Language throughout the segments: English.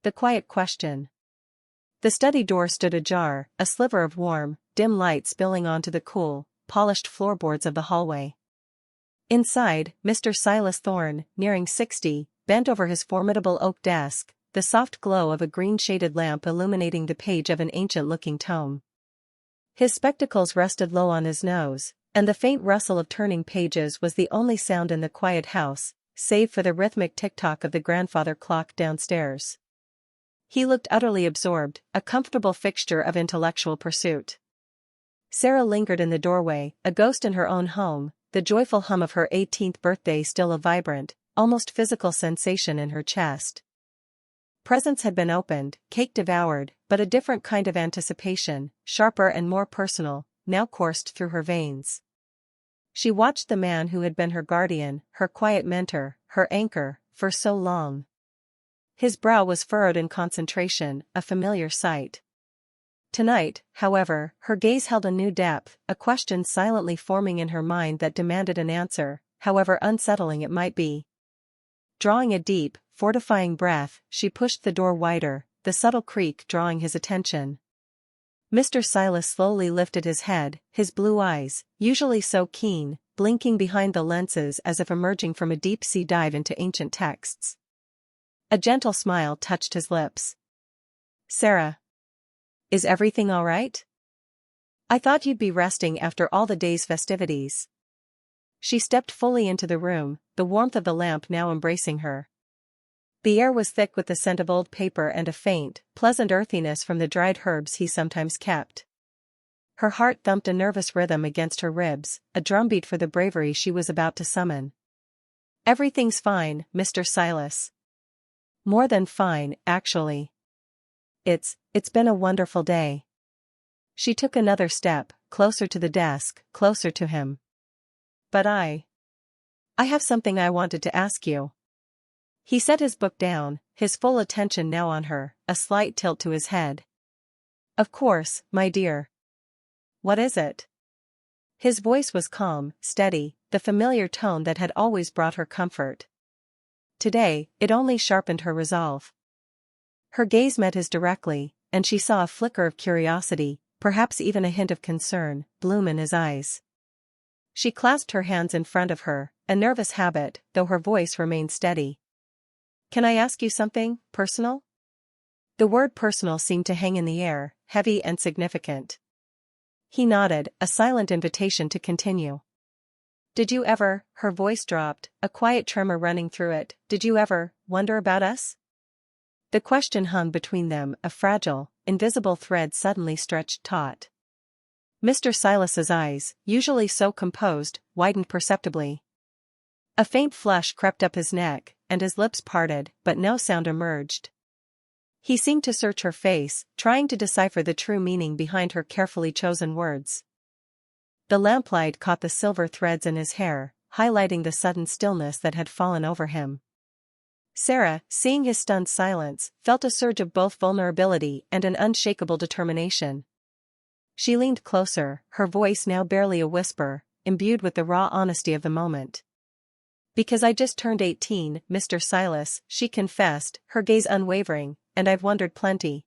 the quiet question. The study door stood ajar, a sliver of warm, dim light spilling onto the cool, polished floorboards of the hallway. Inside, Mr. Silas Thorne, nearing 60, bent over his formidable oak desk, the soft glow of a green-shaded lamp illuminating the page of an ancient-looking tome. His spectacles rested low on his nose, and the faint rustle of turning pages was the only sound in the quiet house, save for the rhythmic tick-tock of the grandfather clock downstairs. He looked utterly absorbed, a comfortable fixture of intellectual pursuit. Sarah lingered in the doorway, a ghost in her own home, the joyful hum of her 18th birthday still a vibrant, almost physical sensation in her chest. Presents had been opened, cake devoured, but a different kind of anticipation, sharper and more personal, now coursed through her veins. She watched the man who had been her guardian, her quiet mentor, her anchor, for so long. His brow was furrowed in concentration, a familiar sight. Tonight, however, her gaze held a new depth, a question silently forming in her mind that demanded an answer, however unsettling it might be. Drawing a deep, fortifying breath, she pushed the door wider, the subtle creak drawing his attention. Mr. Silas slowly lifted his head, his blue eyes, usually so keen, blinking behind the lenses as if emerging from a deep-sea dive into ancient texts. A gentle smile touched his lips. "Sarah. Is everything all right? I thought you'd be resting after all the day's festivities." She stepped fully into the room, the warmth of the lamp now embracing her. The air was thick with the scent of old paper and a faint, pleasant earthiness from the dried herbs he sometimes kept. Her heart thumped a nervous rhythm against her ribs, a drumbeat for the bravery she was about to summon. "Everything's fine, Mr. Silas. More than fine, actually. It's been a wonderful day." She took another step, closer to the desk, closer to him. "But I have something I wanted to ask you." He set his book down, his full attention now on her, a slight tilt to his head. "Of course, my dear. What is it?" His voice was calm, steady, the familiar tone that had always brought her comfort. Today, it only sharpened her resolve. Her gaze met his directly, and she saw a flicker of curiosity, perhaps even a hint of concern, bloom in his eyes. She clasped her hands in front of her, a nervous habit, though her voice remained steady. "Can I ask you something, personal?" The word personal seemed to hang in the air, heavy and significant. He nodded, a silent invitation to continue. "Did you ever," her voice dropped, a quiet tremor running through it, "did you ever wonder about us?" The question hung between them, a fragile, invisible thread suddenly stretched taut. Mr. Silas's eyes, usually so composed, widened perceptibly. A faint flush crept up his neck, and his lips parted, but no sound emerged. He seemed to search her face, trying to decipher the true meaning behind her carefully chosen words. The lamplight caught the silver threads in his hair, highlighting the sudden stillness that had fallen over him. Sarah, seeing his stunned silence, felt a surge of both vulnerability and an unshakable determination. She leaned closer, her voice now barely a whisper, imbued with the raw honesty of the moment. "Because I just turned 18, Mr. Silas," she confessed, her gaze unwavering, "and I've wondered plenty."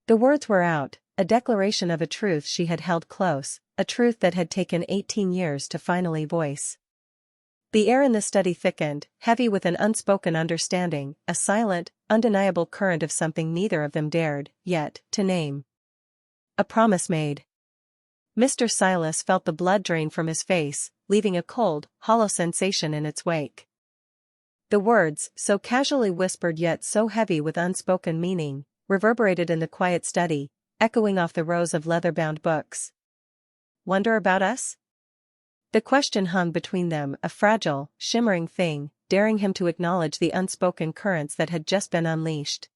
The words were out, a declaration of a truth she had held close, a truth that had taken 18 years to finally voice. The air in the study thickened, heavy with an unspoken understanding, a silent, undeniable current of something neither of them dared, yet, to name. A promise made. Mr. Silas felt the blood drain from his face, leaving a cold, hollow sensation in its wake. The words, so casually whispered yet so heavy with unspoken meaning, reverberated in the quiet study, echoing off the rows of leather-bound books. "Wonder about us?" The question hung between them, a fragile, shimmering thing, daring him to acknowledge the unspoken currents that had just been unleashed.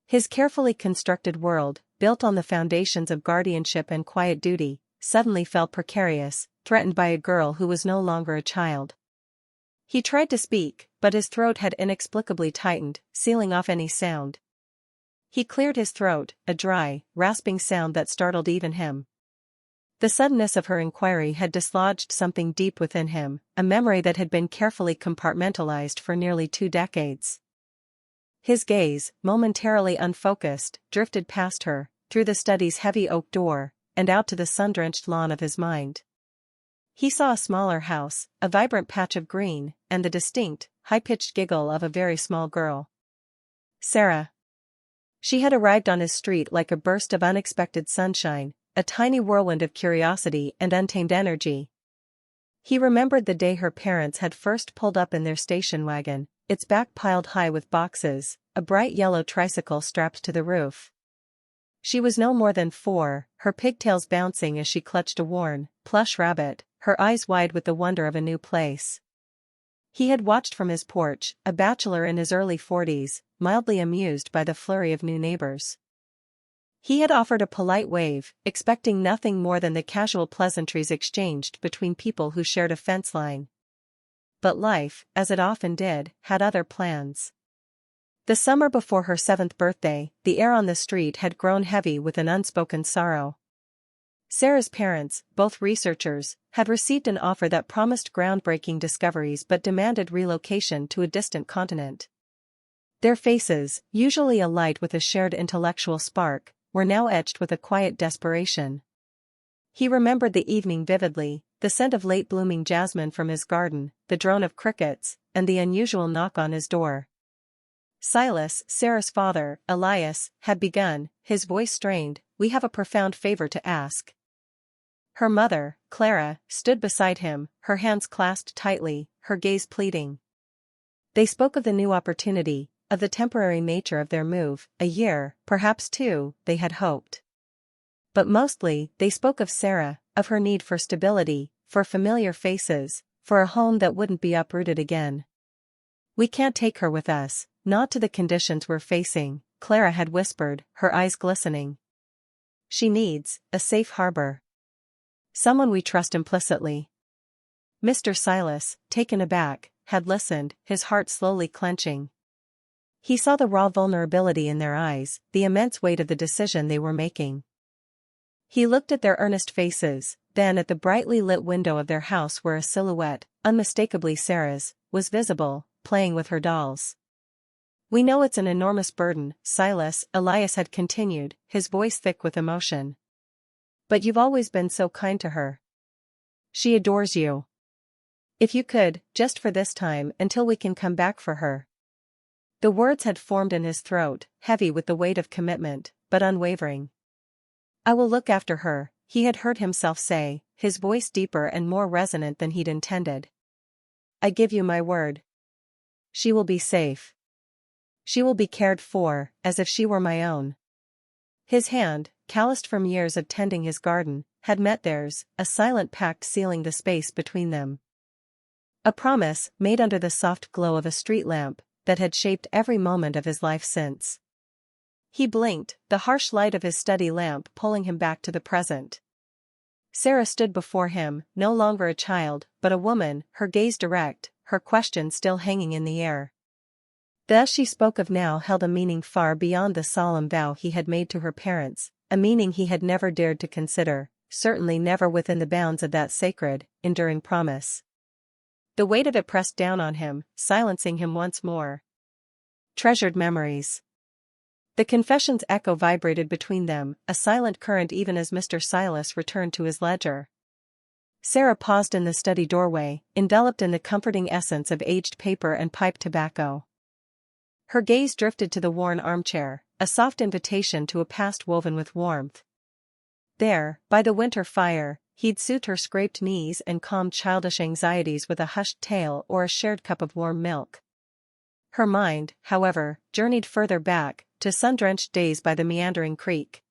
His carefully constructed world, built on the foundations of guardianship and quiet duty, suddenly felt precarious, threatened by a girl who was no longer a child. He tried to speak, but his throat had inexplicably tightened, sealing off any sound. He cleared his throat, a dry, rasping sound that startled even him. The suddenness of her inquiry had dislodged something deep within him, a memory that had been carefully compartmentalized for nearly 2 decades. His gaze, momentarily unfocused, drifted past her, through the study's heavy oak door, and out to the sun-drenched lawn of his mind. He saw a smaller house, a vibrant patch of green, and the distinct, high-pitched giggle of a very small girl. Sarah. She had arrived on his street like a burst of unexpected sunshine, a tiny whirlwind of curiosity and untamed energy. He remembered the day her parents had first pulled up in their station wagon, its back piled high with boxes, a bright yellow tricycle strapped to the roof. She was no more than 4, her pigtails bouncing as she clutched a worn, plush rabbit, her eyes wide with the wonder of a new place. He had watched from his porch, a bachelor in his early 40s, mildly amused by the flurry of new neighbors. He had offered a polite wave, expecting nothing more than the casual pleasantries exchanged between people who shared a fence line. But life, as it often did, had other plans. The summer before her 7th birthday, the air on the street had grown heavy with an unspoken sorrow. Sarah's parents, both researchers, had received an offer that promised groundbreaking discoveries but demanded relocation to a distant continent. Their faces, usually alight with a shared intellectual spark, were now etched with a quiet desperation. He remembered the evening vividly, the scent of late-blooming jasmine from his garden, the drone of crickets, and the unusual knock on his door. Silas, Sarah's father, Elias, had begun, his voice strained, "We have a profound favor to ask." Her mother, Clara, stood beside him, her hands clasped tightly, her gaze pleading. They spoke of the new opportunity, of the temporary nature of their move, a year, perhaps 2, they had hoped. But mostly, they spoke of Sarah, of her need for stability, for familiar faces, for a home that wouldn't be uprooted again. "We can't take her with us, not to the conditions we're facing," Clara had whispered, her eyes glistening. "She needs a safe harbor. Someone we trust implicitly." Mr. Silas, taken aback, had listened, his heart slowly clenching. He saw the raw vulnerability in their eyes, the immense weight of the decision they were making. He looked at their earnest faces, then at the brightly lit window of their house where a silhouette, unmistakably Sarah's, was visible, playing with her dolls. "We know it's an enormous burden," Silas, Elias had continued, his voice thick with emotion. "But you've always been so kind to her. She adores you. If you could, just for this time until we can come back for her." The words had formed in his throat, heavy with the weight of commitment, but unwavering. "I will look after her," he had heard himself say, his voice deeper and more resonant than he'd intended. "I give you my word. She will be safe. She will be cared for, as if she were my own." His hand, calloused from years of tending his garden, had met theirs, a silent pact sealing the space between them. A promise, made under the soft glow of a street lamp, that had shaped every moment of his life since. He blinked, the harsh light of his study lamp pulling him back to the present. Sarah stood before him, no longer a child, but a woman, her gaze direct, her question still hanging in the air. Thus she spoke of now held a meaning far beyond the solemn vow he had made to her parents, a meaning he had never dared to consider, certainly never within the bounds of that sacred, enduring promise. The weight of it pressed down on him, silencing him once more. Treasured memories. The confession's echo vibrated between them, a silent current even as Mr. Silas returned to his ledger. Sarah paused in the study doorway, enveloped in the comforting essence of aged paper and pipe tobacco. Her gaze drifted to the worn armchair, a soft invitation to a past woven with warmth. There, by the winter fire, he'd soothed her scraped knees and calmed childish anxieties with a hushed tale or a shared cup of warm milk. Her mind, however, journeyed further back, to sun-drenched days by the meandering creek.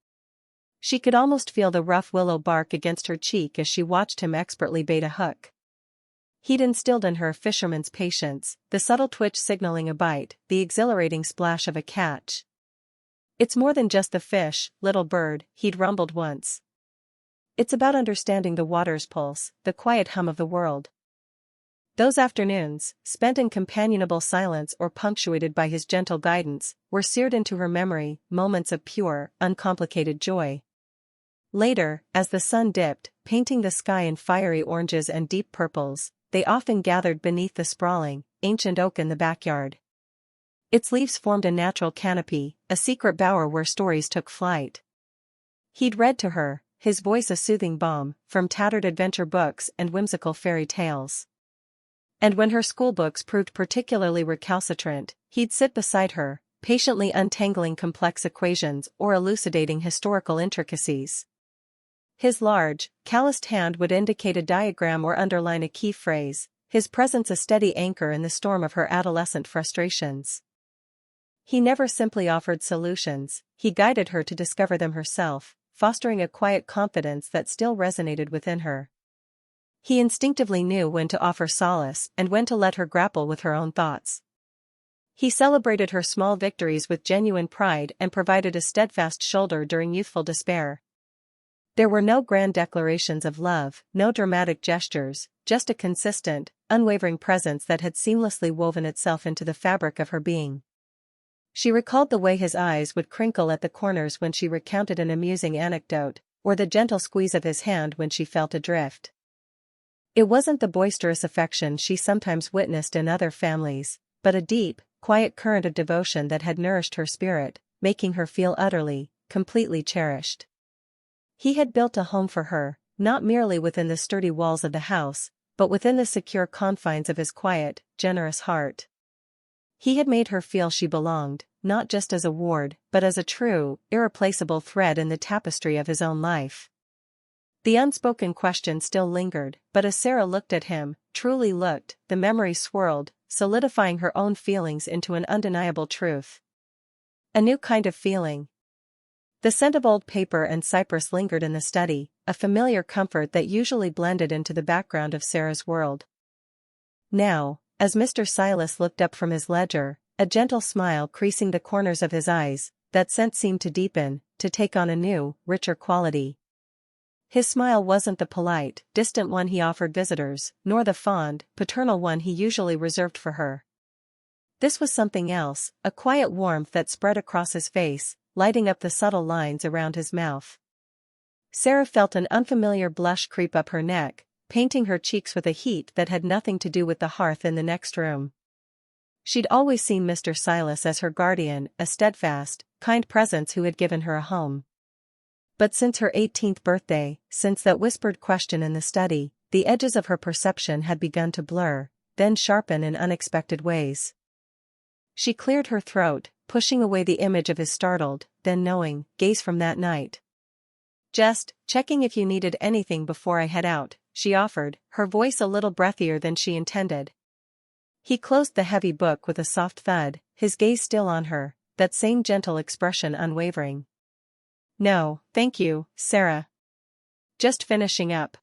She could almost feel the rough willow bark against her cheek as she watched him expertly bait a hook. He'd instilled in her fisherman's patience, the subtle twitch signaling a bite, the exhilarating splash of a catch. "It's more than just the fish, little bird," he'd rumbled once. "It's about understanding the water's pulse, the quiet hum of the world." Those afternoons, spent in companionable silence or punctuated by his gentle guidance, were seared into her memory, moments of pure, uncomplicated joy. Later, as the sun dipped, painting the sky in fiery oranges and deep purples, they often gathered beneath the sprawling, ancient oak in the backyard. Its leaves formed a natural canopy, a secret bower where stories took flight. He'd read to her, his voice a soothing balm, from tattered adventure books and whimsical fairy tales. And when her schoolbooks proved particularly recalcitrant, he'd sit beside her, patiently untangling complex equations or elucidating historical intricacies. His large, calloused hand would indicate a diagram or underline a key phrase, his presence a steady anchor in the storm of her adolescent frustrations. He never simply offered solutions, he guided her to discover them herself, fostering a quiet confidence that still resonated within her. He instinctively knew when to offer solace and when to let her grapple with her own thoughts. He celebrated her small victories with genuine pride and provided a steadfast shoulder during youthful despair. There were no grand declarations of love, no dramatic gestures, just a consistent, unwavering presence that had seamlessly woven itself into the fabric of her being. She recalled the way his eyes would crinkle at the corners when she recounted an amusing anecdote, or the gentle squeeze of his hand when she felt adrift. It wasn't the boisterous affection she sometimes witnessed in other families, but a deep, quiet current of devotion that had nourished her spirit, making her feel utterly, completely cherished. He had built a home for her, not merely within the sturdy walls of the house, but within the secure confines of his quiet, generous heart. He had made her feel she belonged, not just as a ward, but as a true, irreplaceable thread in the tapestry of his own life. The unspoken question still lingered, but as Sarah looked at him, truly looked, the memory swirled, solidifying her own feelings into an undeniable truth. A new kind of feeling. The scent of old paper and cypress lingered in the study, a familiar comfort that usually blended into the background of Sarah's world. Now, as Mr. Silas looked up from his ledger, a gentle smile creasing the corners of his eyes, that scent seemed to deepen, to take on a new, richer quality. His smile wasn't the polite, distant one he offered visitors, nor the fond, paternal one he usually reserved for her. This was something else, a quiet warmth that spread across his face, lighting up the subtle lines around his mouth. Sarah felt an unfamiliar blush creep up her neck, painting her cheeks with a heat that had nothing to do with the hearth in the next room. She'd always seen Mr. Silas as her guardian, a steadfast, kind presence who had given her a home. But since her 18th birthday, since that whispered question in the study, the edges of her perception had begun to blur, then sharpen in unexpected ways. She cleared her throat, pushing away the image of his startled, then knowing, gaze from that night. "Just checking if you needed anything before I head out," she offered, her voice a little breathier than she intended. He closed the heavy book with a soft thud, his gaze still on her, that same gentle expression unwavering. "No, thank you, Sarah. Just finishing up."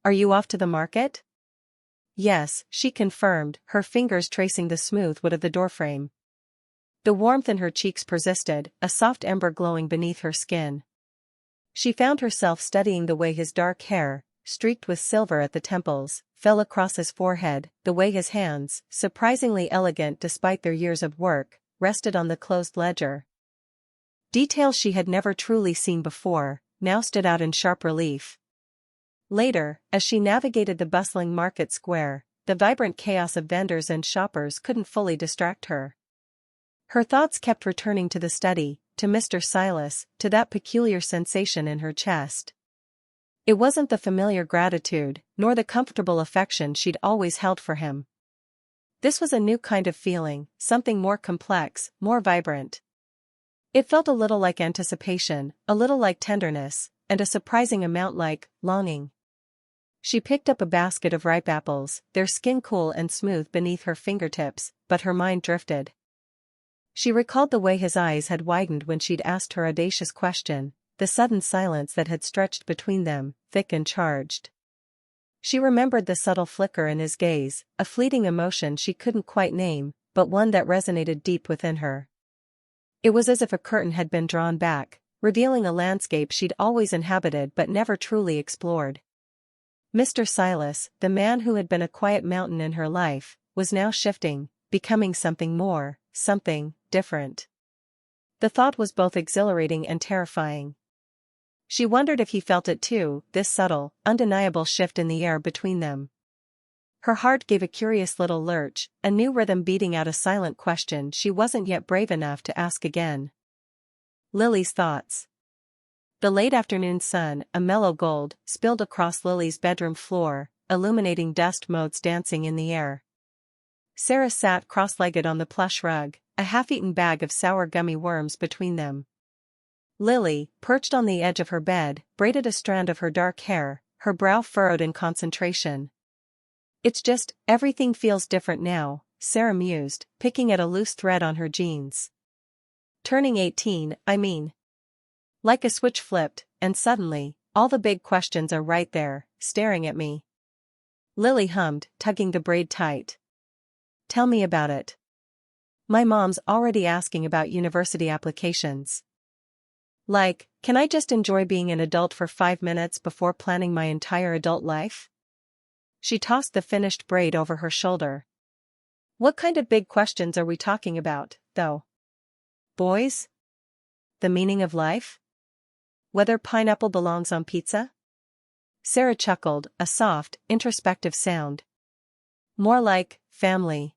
"Are you off to the market?" "Yes," she confirmed, her fingers tracing the smooth wood of the doorframe. The warmth in her cheeks persisted, a soft ember glowing beneath her skin. She found herself studying the way his dark hair, streaked with silver at the temples, fell across his forehead, the way his hands, surprisingly elegant despite their years of work, rested on the closed ledger. Details she had never truly seen before, now stood out in sharp relief. Later, as she navigated the bustling market square, the vibrant chaos of vendors and shoppers couldn't fully distract her. Her thoughts kept returning to the study, to Mr. Silas, to that peculiar sensation in her chest. It wasn't the familiar gratitude, nor the comfortable affection she'd always held for him. This was a new kind of feeling, something more complex, more vibrant. It felt a little like anticipation, a little like tenderness, and a surprising amount like longing. She picked up a basket of ripe apples, their skin cool and smooth beneath her fingertips, but her mind drifted. She recalled the way his eyes had widened when she'd asked her audacious question, the sudden silence that had stretched between them, thick and charged. She remembered the subtle flicker in his gaze, a fleeting emotion she couldn't quite name, but one that resonated deep within her. It was as if a curtain had been drawn back, revealing a landscape she'd always inhabited but never truly explored. Mr. Silas, the man who had been a quiet mountain in her life, was now shifting, becoming something more, something different. The thought was both exhilarating and terrifying. She wondered if he felt it too, this subtle, undeniable shift in the air between them. Her heart gave a curious little lurch, a new rhythm beating out a silent question she wasn't yet brave enough to ask again. Lily's thoughts. The late afternoon sun, a mellow gold, spilled across Lily's bedroom floor, illuminating dust motes dancing in the air. Sarah sat cross-legged on the plush rug, a half-eaten bag of sour gummy worms between them. Lily, perched on the edge of her bed, braided a strand of her dark hair, her brow furrowed in concentration. "It's just, everything feels different now," Sarah mused, picking at a loose thread on her jeans. "Turning 18, I mean." Like a switch flipped, and suddenly, all the big questions are right there, staring at me. Lily hummed, tugging the braid tight. "Tell me about it. My mom's already asking about university applications. Like, can I just enjoy being an adult for 5 minutes before planning my entire adult life?" She tossed the finished braid over her shoulder. "What kind of big questions are we talking about, though? Boys? The meaning of life? Whether pineapple belongs on pizza?" Sarah chuckled, a soft, introspective sound. "More like, family.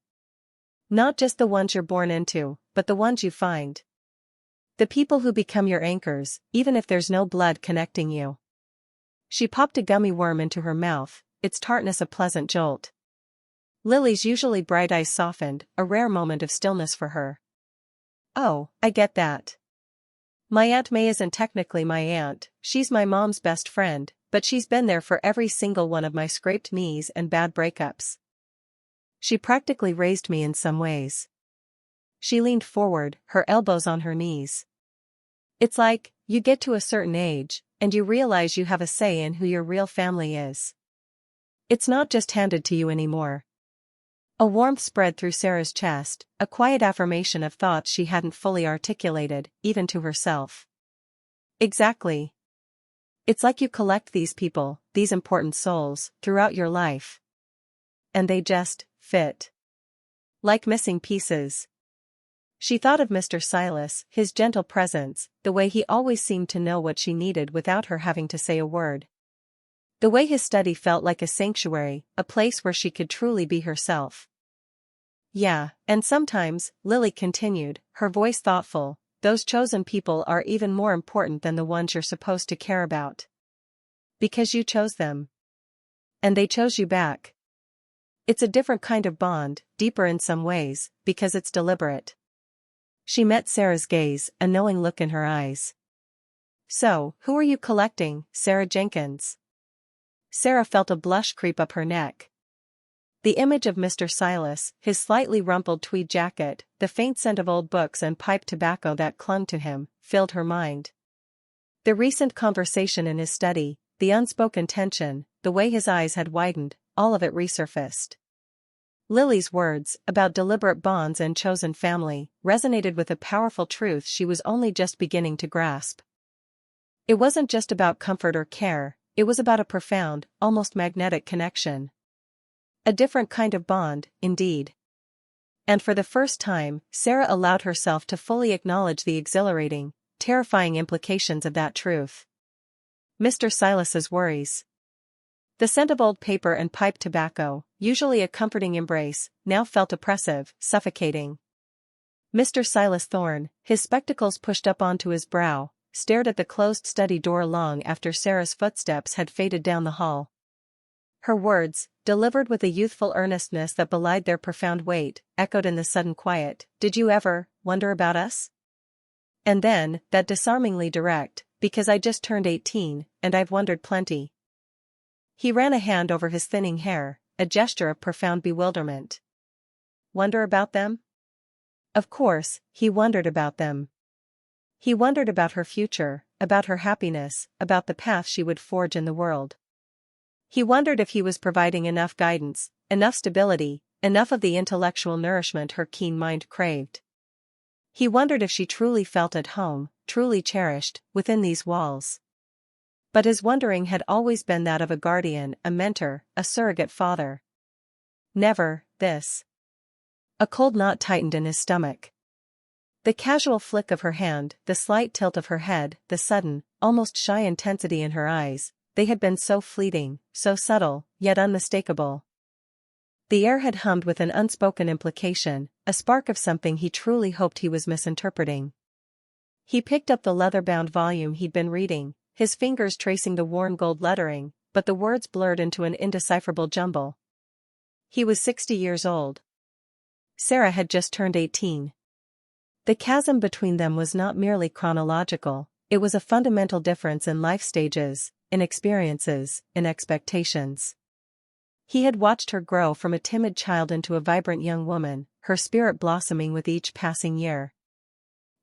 Not just the ones you're born into, but the ones you find. The people who become your anchors, even if there's no blood connecting you." She popped a gummy worm into her mouth, its tartness a pleasant jolt. Lily's usually bright eyes softened, a rare moment of stillness for her. "Oh, I get that. My Aunt May isn't technically my aunt, she's my mom's best friend, but she's been there for every single one of my scraped knees and bad breakups. She practically raised me in some ways." She leaned forward, her elbows on her knees. "It's like, you get to a certain age, and you realize you have a say in who your real family is. It's not just handed to you anymore." A warmth spread through Sarah's chest, a quiet affirmation of thoughts she hadn't fully articulated, even to herself. "Exactly. It's like you collect these people, these important souls, throughout your life. And they just fit. Like missing pieces." She thought of Mr. Silas, his gentle presence, the way he always seemed to know what she needed without her having to say a word. The way his study felt like a sanctuary, a place where she could truly be herself. "Yeah, and sometimes," Lily continued, her voice thoughtful, "those chosen people are even more important than the ones you're supposed to care about. Because you chose them. And they chose you back. It's a different kind of bond, deeper in some ways, because it's deliberate." She met Sarah's gaze, a knowing look in her eyes. "So, who are you collecting, Sarah Jenkins?" Sarah felt a blush creep up her neck. The image of Mr. Silas, his slightly rumpled tweed jacket, the faint scent of old books and pipe tobacco that clung to him, filled her mind. The recent conversation in his study, the unspoken tension, the way his eyes had widened, all of it resurfaced. Lily's words, about deliberate bonds and chosen family, resonated with a powerful truth she was only just beginning to grasp. It wasn't just about comfort or care, it was about a profound, almost magnetic connection. A different kind of bond, indeed. And for the first time, Sarah allowed herself to fully acknowledge the exhilarating, terrifying implications of that truth. Mr. Silas's worries. The scent of old paper and pipe tobacco, usually a comforting embrace, now felt oppressive, suffocating. Mr. Silas Thorne, his spectacles pushed up onto his brow, stared at the closed study door long after Sarah's footsteps had faded down the hall. Her words, delivered with a youthful earnestness that belied their profound weight, echoed in the sudden quiet. "Did you ever wonder about us?" And then, that disarmingly direct, "Because I just turned 18, and I've wondered plenty." He ran a hand over his thinning hair, a gesture of profound bewilderment. Wonder about them? Of course, he wondered about them. He wondered about her future, about her happiness, about the path she would forge in the world. He wondered if he was providing enough guidance, enough stability, enough of the intellectual nourishment her keen mind craved. He wondered if she truly felt at home, truly cherished, within these walls. But his wondering had always been that of a guardian, a mentor, a surrogate father. Never this. A cold knot tightened in his stomach. The casual flick of her hand, the slight tilt of her head, the sudden, almost shy intensity in her eyes, they had been so fleeting, so subtle, yet unmistakable. The air had hummed with an unspoken implication, a spark of something he truly hoped he was misinterpreting. He picked up the leather-bound volume he'd been reading, his fingers tracing the worn gold lettering, but the words blurred into an indecipherable jumble. He was 60 years old. Sarah had just turned 18. The chasm between them was not merely chronological, it was a fundamental difference in life stages, in experiences, in expectations. He had watched her grow from a timid child into a vibrant young woman, her spirit blossoming with each passing year.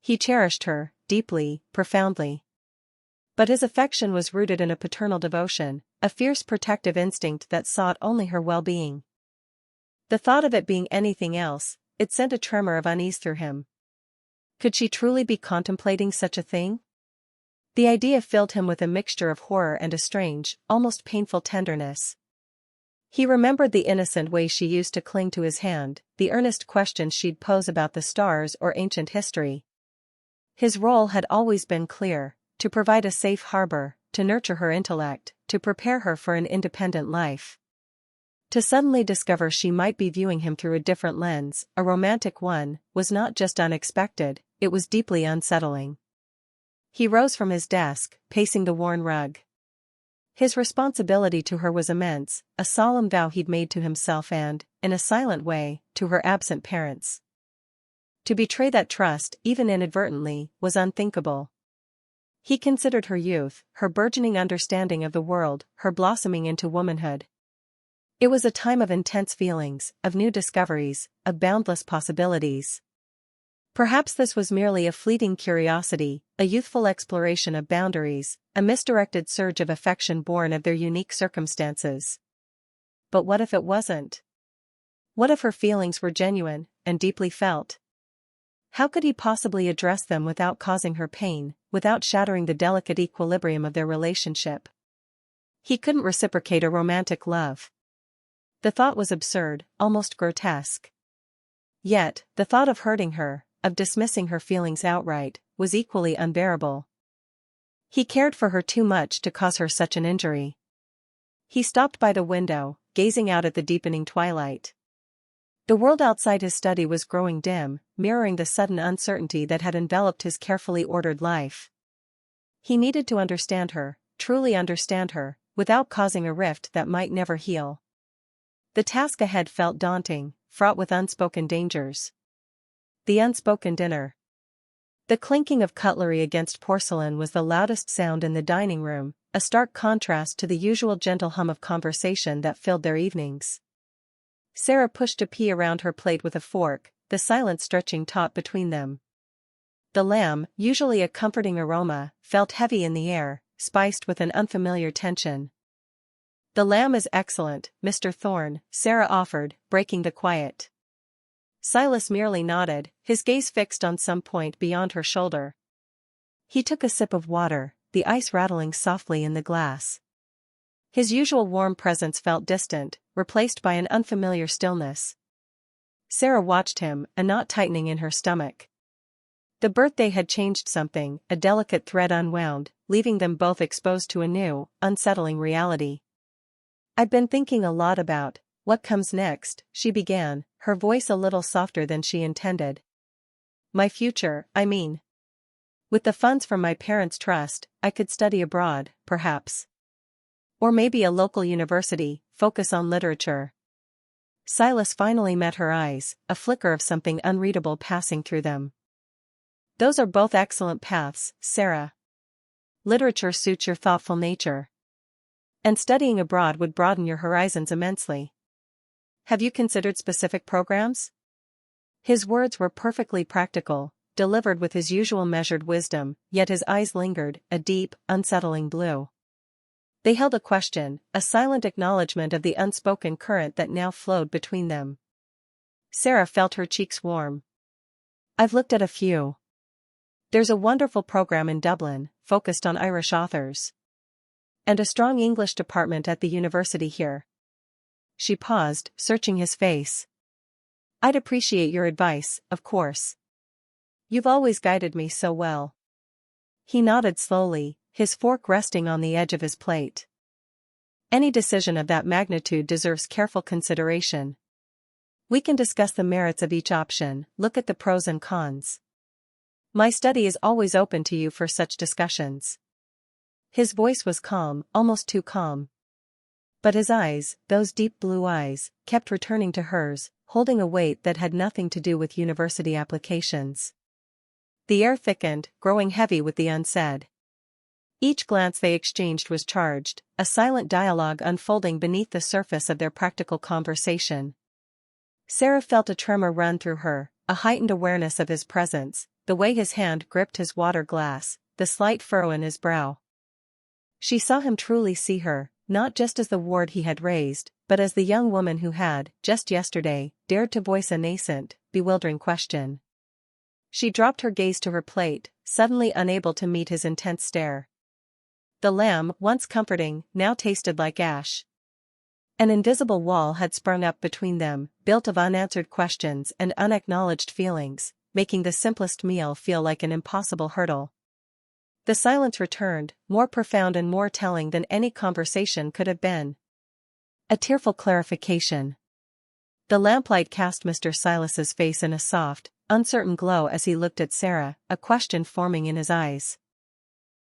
He cherished her, deeply, profoundly. But his affection was rooted in a paternal devotion, a fierce protective instinct that sought only her well-being. The thought of it being anything else, it sent a tremor of unease through him. Could she truly be contemplating such a thing? The idea filled him with a mixture of horror and a strange, almost painful tenderness. He remembered the innocent way she used to cling to his hand, the earnest questions she'd pose about the stars or ancient history. His role had always been clear, to provide a safe harbor, to nurture her intellect, to prepare her for an independent life. To suddenly discover she might be viewing him through a different lens, a romantic one, was not just unexpected, it was deeply unsettling. He rose from his desk, pacing the worn rug. His responsibility to her was immense, a solemn vow he'd made to himself and, in a silent way, to her absent parents. To betray that trust, even inadvertently, was unthinkable. He considered her youth, her burgeoning understanding of the world, her blossoming into womanhood. It was a time of intense feelings, of new discoveries, of boundless possibilities. Perhaps this was merely a fleeting curiosity, a youthful exploration of boundaries, a misdirected surge of affection born of their unique circumstances. But what if it wasn't? What if her feelings were genuine, and deeply felt? How could he possibly address them without causing her pain, without shattering the delicate equilibrium of their relationship? He couldn't reciprocate a romantic love. The thought was absurd, almost grotesque. Yet, the thought of hurting her, of dismissing her feelings outright, was equally unbearable. He cared for her too much to cause her such an injury. He stopped by the window, gazing out at the deepening twilight. The world outside his study was growing dim, mirroring the sudden uncertainty that had enveloped his carefully ordered life. He needed to understand her, truly understand her, without causing a rift that might never heal. The task ahead felt daunting, fraught with unspoken dangers. The unspoken dinner. The clinking of cutlery against porcelain was the loudest sound in the dining room, a stark contrast to the usual gentle hum of conversation that filled their evenings. Sarah pushed a pea around her plate with a fork, the silence stretching taut between them. The lamb, usually a comforting aroma, felt heavy in the air, spiced with an unfamiliar tension. "The lamb is excellent, Mr. Thorne," Sarah offered, breaking the quiet. Silas merely nodded, his gaze fixed on some point beyond her shoulder. He took a sip of water, the ice rattling softly in the glass. His usual warm presence felt distant, replaced by an unfamiliar stillness. Sarah watched him, a knot tightening in her stomach. The birthday had changed something, a delicate thread unwound, leaving them both exposed to a new, unsettling reality. "I'd been thinking a lot about what comes next," she began, her voice a little softer than she intended. "My future, I mean. With the funds from my parents' trust, I could study abroad, perhaps. Or maybe a local university, focus on literature." Silas finally met her eyes, a flicker of something unreadable passing through them. "Those are both excellent paths, Sarah. Literature suits your thoughtful nature. And studying abroad would broaden your horizons immensely. Have you considered specific programs?" His words were perfectly practical, delivered with his usual measured wisdom, yet his eyes lingered, a deep, unsettling blue. They held a question, a silent acknowledgement of the unspoken current that now flowed between them. Sarah felt her cheeks warm. "I've looked at a few. There's a wonderful program in Dublin, focused on Irish authors. And a strong English department at the university here." She paused, searching his face. "I'd appreciate your advice, of course. You've always guided me so well." He nodded slowly, his fork resting on the edge of his plate. "Any decision of that magnitude deserves careful consideration. We can discuss the merits of each option, look at the pros and cons. My study is always open to you for such discussions. His voice was calm, almost too calm. But his eyes, those deep blue eyes, kept returning to hers, holding a weight that had nothing to do with university applications. The air thickened, growing heavy with the unsaid. Each glance they exchanged was charged, a silent dialogue unfolding beneath the surface of their practical conversation. Sarah felt a tremor run through her, a heightened awareness of his presence, the way his hand gripped his water glass, the slight furrow in his brow. She saw him truly see her, not just as the ward he had raised, but as the young woman who had, just yesterday, dared to voice a nascent, bewildering question. She dropped her gaze to her plate, suddenly unable to meet his intense stare. The lamb, once comforting, now tasted like ash. An invisible wall had sprung up between them, built of unanswered questions and unacknowledged feelings, making the simplest meal feel like an impossible hurdle. The silence returned, more profound and more telling than any conversation could have been. A tearful clarification. The lamplight cast Mr. Silas's face in a soft, uncertain glow as he looked at Sarah, a question forming in his eyes.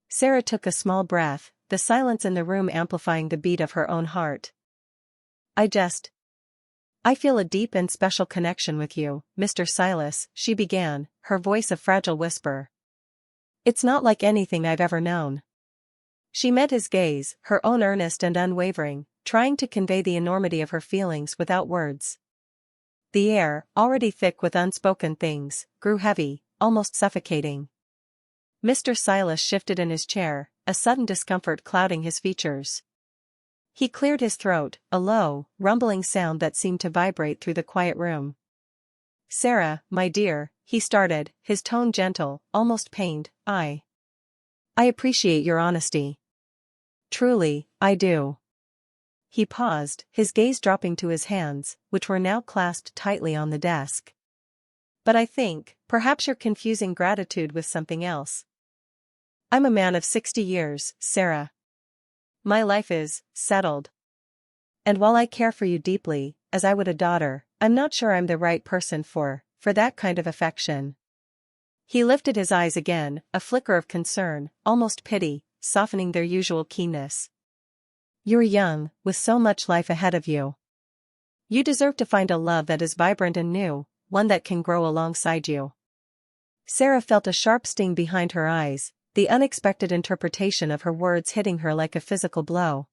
Sarah took a small breath, the silence in the room amplifying the beat of her own heart. I feel a deep and special connection with you, Mr. Silas, she began, her voice a fragile whisper. It's not like anything I've ever known. She met his gaze, her own earnest and unwavering, trying to convey the enormity of her feelings without words. The air, already thick with unspoken things, grew heavy, almost suffocating. Mr. Silas shifted in his chair, a sudden discomfort clouding his features. He cleared his throat, a low, rumbling sound that seemed to vibrate through the quiet room. Sarah, my dear, he started, his tone gentle, almost pained. I appreciate your honesty. Truly, I do. He paused, his gaze dropping to his hands, which were now clasped tightly on the desk. But I think, perhaps you're confusing gratitude with something else. I'm a man of 60 years, Sarah. My life is settled. And while I care for you deeply, as I would a daughter, I'm not sure I'm the right person for that kind of affection. He lifted his eyes again, a flicker of concern, almost pity, softening their usual keenness. You're young, with so much life ahead of you. You deserve to find a love that is vibrant and new, one that can grow alongside you. Sarah felt a sharp sting behind her eyes, the unexpected interpretation of her words hitting her like a physical blow.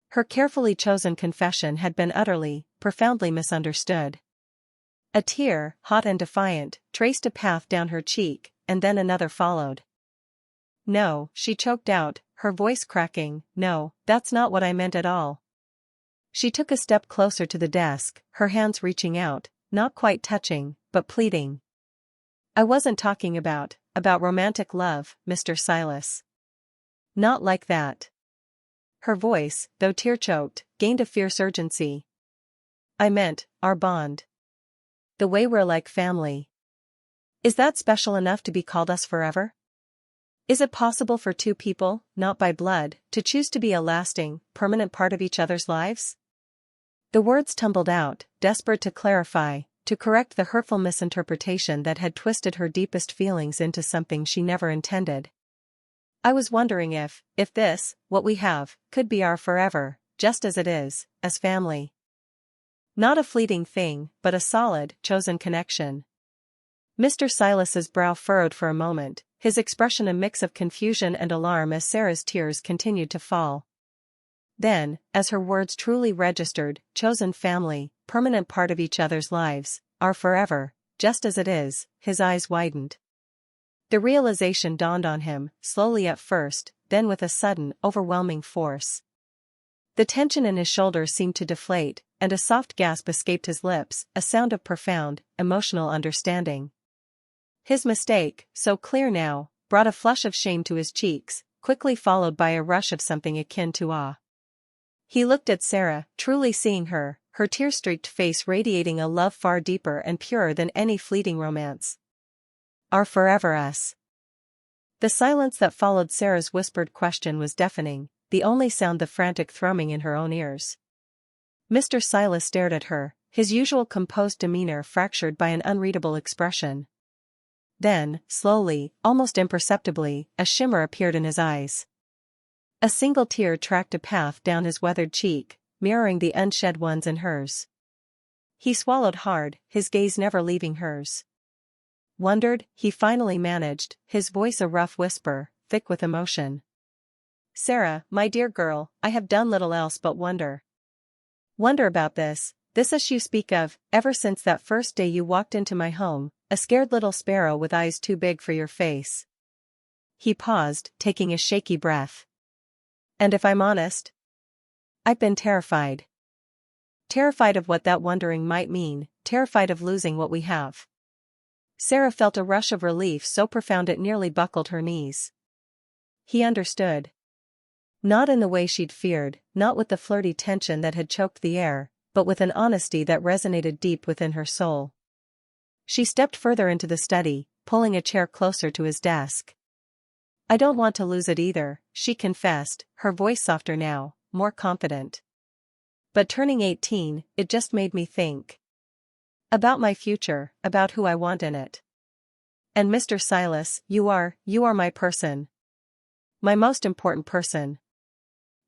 Her carefully chosen confession had been utterly, profoundly misunderstood. A tear, hot and defiant, traced a path down her cheek, and then another followed. No, she choked out, her voice cracking, no, that's not what I meant at all. She took a step closer to the desk, her hands reaching out, not quite touching, but pleading. I wasn't talking about romantic love, Mr. Silas. Not like that. Her voice, though tear-choked, gained a fierce urgency. I meant, our bond. The way we're like family. Is that special enough to be called us forever? Is it possible for two people, not by blood, to choose to be a lasting, permanent part of each other's lives? The words tumbled out, desperate to clarify, to correct the hurtful misinterpretation that had twisted her deepest feelings into something she never intended. I was wondering if this, what we have, could be our forever, just as it is, as family. Not a fleeting thing, but a solid, chosen connection. Mr. Silas's brow furrowed for a moment, his expression a mix of confusion and alarm as Sarah's tears continued to fall. Then, as her words truly registered, chosen family, permanent part of each other's lives, our forever, just as it is, his eyes widened. The realization dawned on him, slowly at first, then with a sudden, overwhelming force. The tension in his shoulders seemed to deflate, and a soft gasp escaped his lips, a sound of profound, emotional understanding. His mistake, so clear now, brought a flush of shame to his cheeks, quickly followed by a rush of something akin to awe. He looked at Sarah, truly seeing her, her tear-streaked face radiating a love far deeper and purer than any fleeting romance. Our forever us. The silence that followed Sarah's whispered question was deafening, the only sound the frantic thrumming in her own ears. Mr. Silas stared at her, his usual composed demeanor fractured by an unreadable expression. Then, slowly, almost imperceptibly, a shimmer appeared in his eyes. A single tear tracked a path down his weathered cheek, mirroring the unshed ones in hers. He swallowed hard, his gaze never leaving hers. Wondered, he finally managed, his voice a rough whisper, thick with emotion. Sarah, my dear girl, I have done little else but wonder. Wonder about this as you speak of, ever since that first day you walked into my home, a scared little sparrow with eyes too big for your face. He paused, taking a shaky breath. And if I'm honest, I've been terrified. Terrified of what that wondering might mean, terrified of losing what we have. Sarah felt a rush of relief so profound it nearly buckled her knees. He understood. Not in the way she'd feared, not with the flirty tension that had choked the air, but with an honesty that resonated deep within her soul. She stepped further into the study, pulling a chair closer to his desk. I don't want to lose it either, she confessed, her voice softer now, more confident. But turning 18, it just made me think. About my future, about who I want in it. And Mr. Silas, you are my person. My most important person.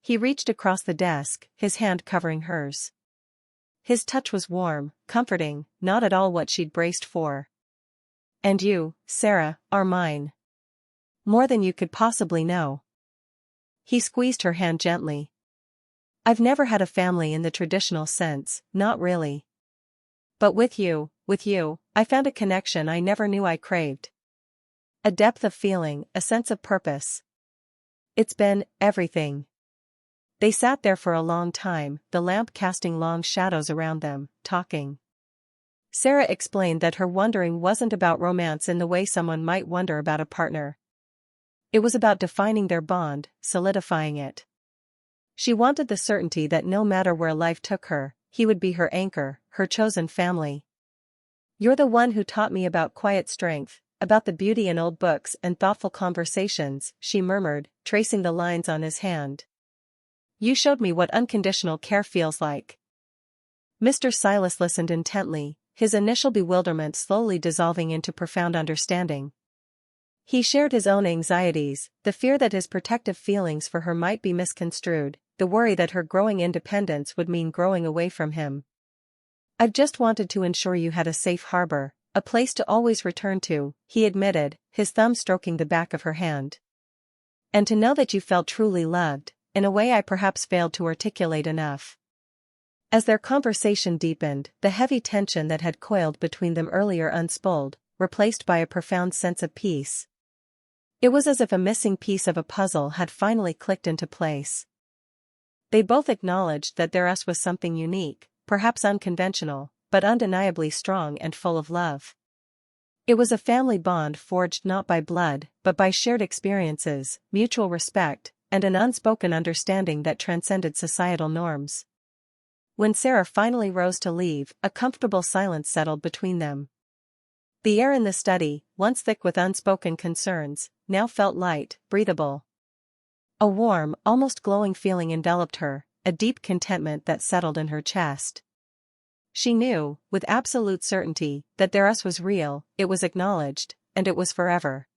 He reached across the desk, his hand covering hers. His touch was warm, comforting, not at all what she'd braced for. And you, Sarah, are mine. More than you could possibly know. He squeezed her hand gently. I've never had a family in the traditional sense, not really. But with you, I found a connection I never knew I craved. A depth of feeling, a sense of purpose. It's been everything. They sat there for a long time, the lamp casting long shadows around them, talking. Sarah explained that her wondering wasn't about romance in the way someone might wonder about a partner. It was about defining their bond, solidifying it. She wanted the certainty that no matter where life took her, he would be her anchor, her chosen family. You're the one who taught me about quiet strength, about the beauty in old books and thoughtful conversations, she murmured, tracing the lines on his hand. You showed me what unconditional care feels like. Mr. Silas listened intently, his initial bewilderment slowly dissolving into profound understanding. He shared his own anxieties, the fear that his protective feelings for her might be misconstrued, the worry that her growing independence would mean growing away from him. I've just wanted to ensure you had a safe harbor, a place to always return to, he admitted, his thumb stroking the back of her hand. And to know that you felt truly loved, in a way I perhaps failed to articulate enough. As their conversation deepened, the heavy tension that had coiled between them earlier unspooled, replaced by a profound sense of peace. It was as if a missing piece of a puzzle had finally clicked into place. They both acknowledged that theirs was something unique, perhaps unconventional, but undeniably strong and full of love. It was a family bond forged not by blood, but by shared experiences, mutual respect, and an unspoken understanding that transcended societal norms. When Sarah finally rose to leave, a comfortable silence settled between them. The air in the study, once thick with unspoken concerns, now felt light, breathable. A warm, almost glowing feeling enveloped her, a deep contentment that settled in her chest. She knew, with absolute certainty, that theirs was real, it was acknowledged, and it was forever.